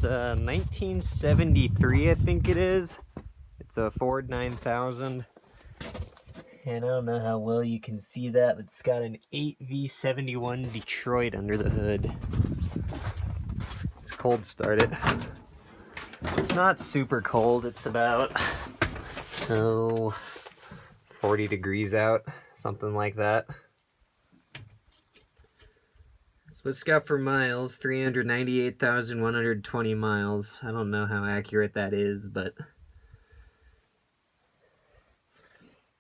It's a 1973, I think it is. It's a Ford 9000. And I don't know how well you can see that, but it's got an 8V71 Detroit under the hood. It's cold started. It's not super cold. It's about, 40 degrees out, something like that. So it's got for miles, 398,120 miles. I don't know how accurate that is, but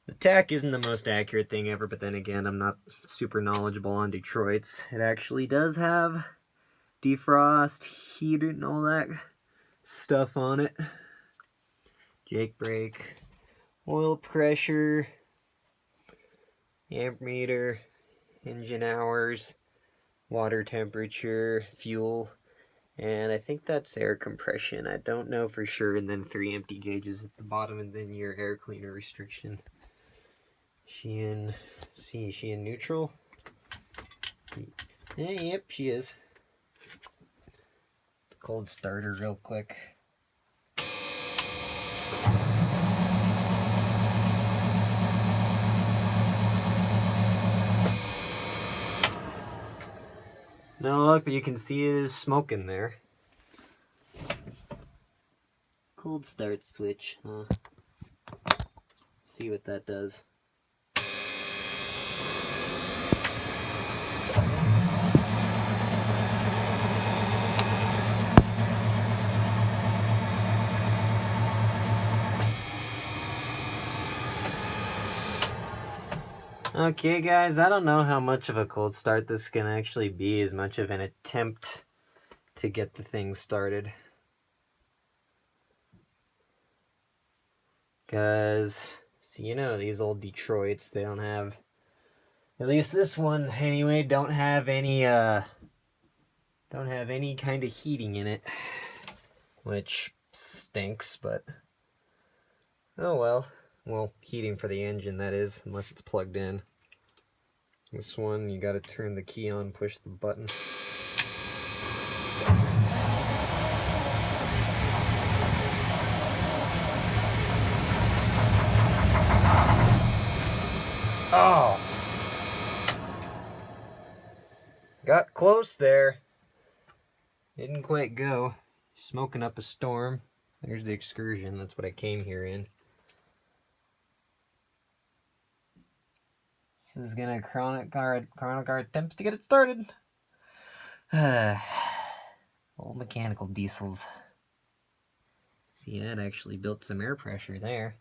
the tach isn't the most accurate thing ever, but then again, I'm not super knowledgeable on Detroits. It actually does have defrost, heater, and all that stuff on it. Jake brake, oil pressure, amp meter, engine hours, water temperature, fuel, and I think that's air compression. I don't know for sure. And then 3 empty gauges at the bottom, and then your air cleaner restriction. She in neutral? Yeah, yep, she is. Cold starter real quick. No luck, but you can see it is smoking there. Cold start switch, huh? See what that does. Okay guys, I don't know how much of a cold start this can actually be, as much of an attempt to get the thing started. Because, so you know, these old Detroits, they don't have, at least this one anyway, don't have any kind of heating in it, which stinks, but oh well. Well, heating for the engine, that is, unless it's plugged in. This one, you gotta turn the key on, push the button. Oh! Got close there. Didn't quite go. Smoking up a storm. There's the excursion, that's what I came here in. This is gonna chrono guard attempts to get it started. Old mechanical diesels. See, that actually built some air pressure there.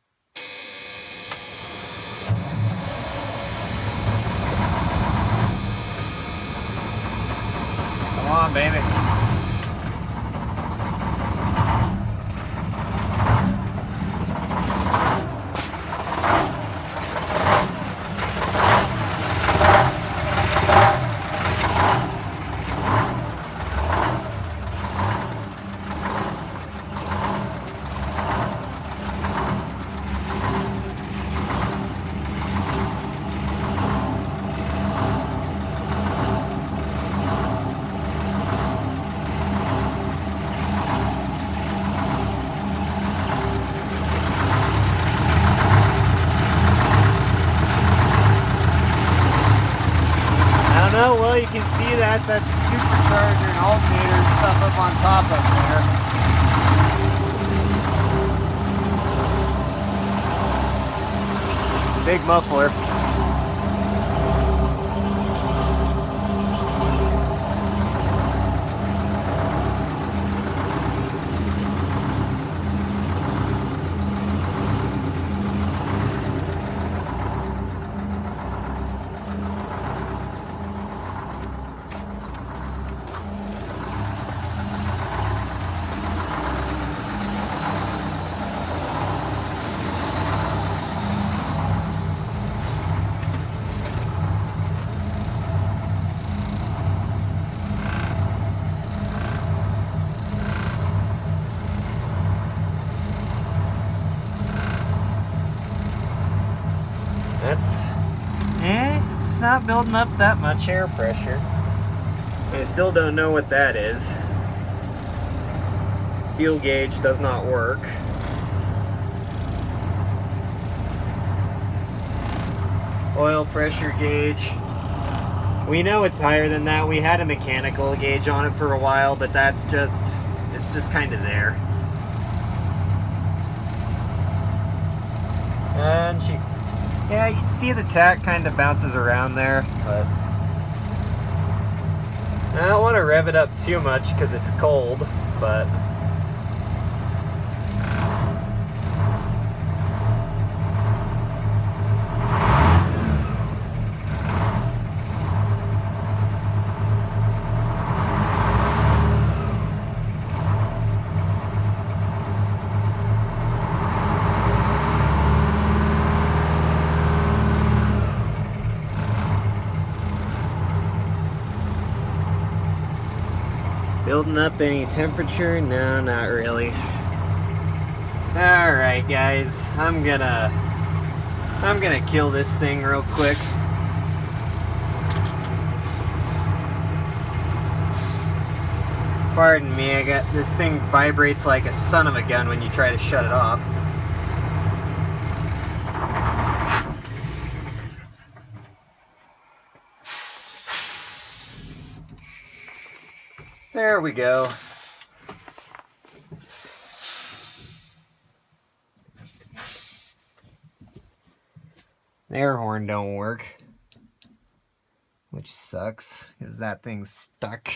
Come on, baby. Oh, well, you can see that's supercharger and alternator stuff up on top up there. Big muffler. It's not building up that much air pressure. I still don't know what that is. fuel gauge does not work. Oil pressure gauge. We know it's higher than that. We had a mechanical gauge on it for a while, but it's just kind of there. And yeah, you can see the tack kind of bounces around there, but I don't want to rev it up too much because it's cold, but building up any temperature? No, not really. Alright guys, I'm gonna kill this thing real quick. Pardon me, this thing vibrates like a son of a gun when you try to shut it off. There we go. The air horn don't work, which sucks because that thing's stuck.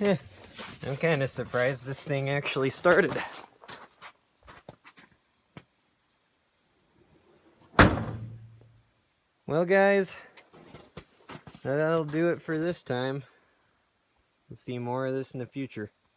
I'm kind of surprised this thing actually started. Well guys, that'll do it for this time. We'll see more of this in the future.